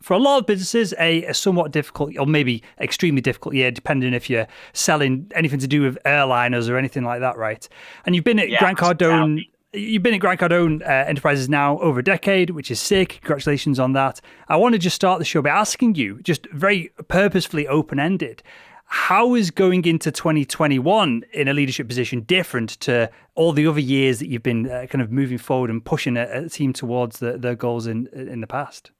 for a lot of businesses, a somewhat difficult or maybe extremely difficult year, depending if you're selling anything to do with airliners or anything like that, right? And you've been at Grant Cardone. You've been at Grant Cardone Enterprises now over a decade, which is sick. Congratulations on that. I want to just start the show by asking you, just very purposefully open-ended, how is going into 2021 in a leadership position different to all the other years that you've been kind of moving forward and pushing a team towards their goals in the past?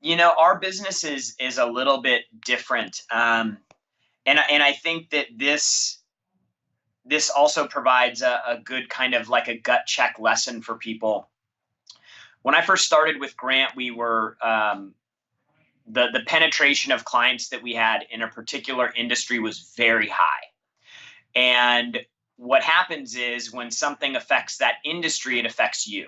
Our business is a little bit different, and I think that this also provides a good kind of like a gut check lesson for people. When I first started with Grant, we were the penetration of clients that we had in a particular industry was very high. And what happens is when something affects that industry, it affects you.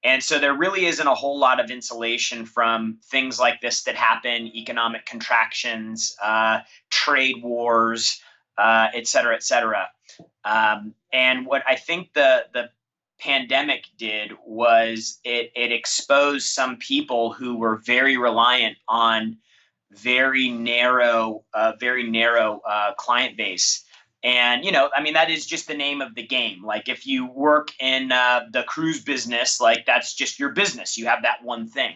And so there really isn't a whole lot of insulation from things like this that happen, economic contractions, trade wars, et cetera, et cetera. And what I think the pandemic did was it exposed some people who were very reliant on very narrow client base. And, that is just the name of the game. Like if you work in the cruise business, like that's just your business. You have that one thing.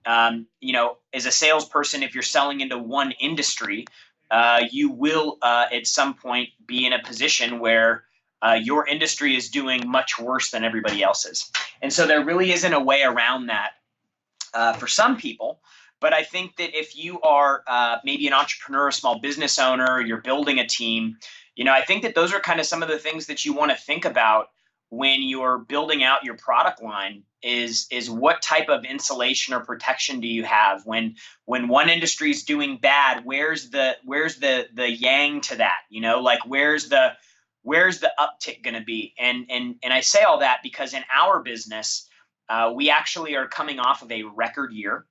As a salesperson, if you're selling into one industry, you will at some point be in a position where your industry is doing much worse than everybody else's. And so there really isn't a way around that for some people. But I think that if you are maybe an entrepreneur, a small business owner, you're building a team, I think that those are kind of some of the things that you want to think about when you're building out your product line is what type of insulation or protection do you have when one industry is doing bad? Where's the yang to that? Like where's the uptick going to be? And I say all that because in our business, we actually are coming off of a record year.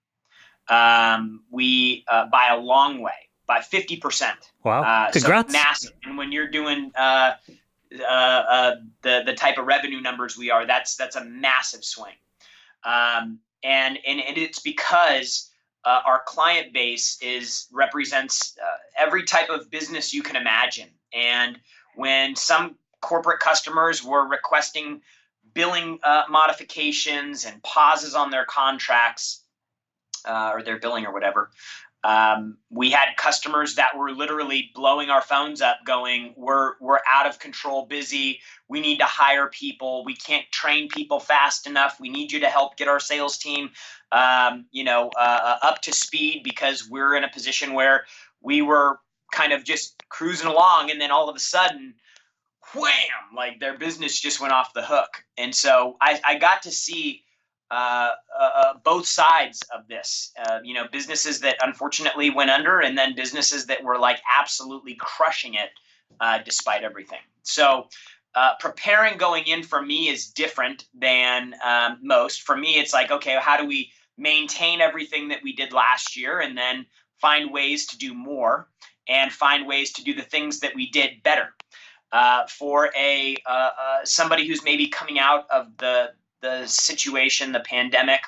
We by a long way, by 50%. Wow! Congrats. So massive. And when you're doing the type of revenue numbers we are, that's a massive swing. And it's because our client base represents every type of business you can imagine. And when some corporate customers were requesting billing modifications and pauses on their contracts or their billing or whatever, we had customers that were literally blowing our phones up going, we're out of control busy. We need to hire people. We can't train people fast enough. We need you to help get our sales team, up to speed because we're in a position where we were kind of just cruising along. And then all of a sudden, wham, like their business just went off the hook. And so I got to see both sides of this, businesses that unfortunately went under and then businesses that were like absolutely crushing it despite everything. So preparing going in for me is different than most. For me, it's like, okay, how do we maintain everything that we did last year and then find ways to do more and find ways to do the things that we did better? For somebody who's maybe coming out of the situation, the pandemic,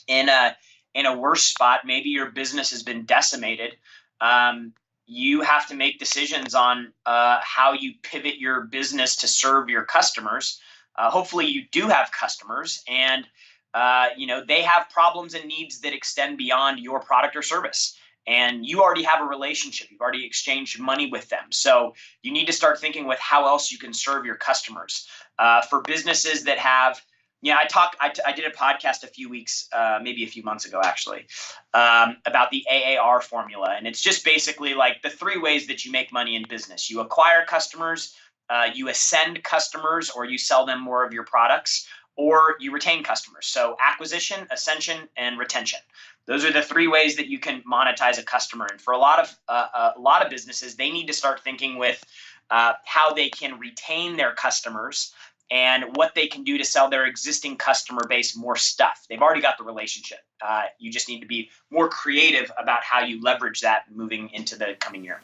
in a worse spot, maybe your business has been decimated. You have to make decisions on how you pivot your business to serve your customers. Hopefully you do have customers and, they have problems and needs that extend beyond your product or service. And you already have a relationship. You've already exchanged money with them. So you need to start thinking with how else you can serve your customers. For businesses that have, I did a podcast maybe a few months ago, actually, about the AAR formula. And it's just basically like the three ways that you make money in business. You acquire customers, you ascend customers, or you sell them more of your products, or you retain customers. So acquisition, ascension, and retention. Those are the three ways that you can monetize a customer. And for a lot of businesses, they need to start thinking with how they can retain their customers and what they can do to sell their existing customer base more stuff. They've already got the relationship. You just need to be more creative about how you leverage that moving into the coming year.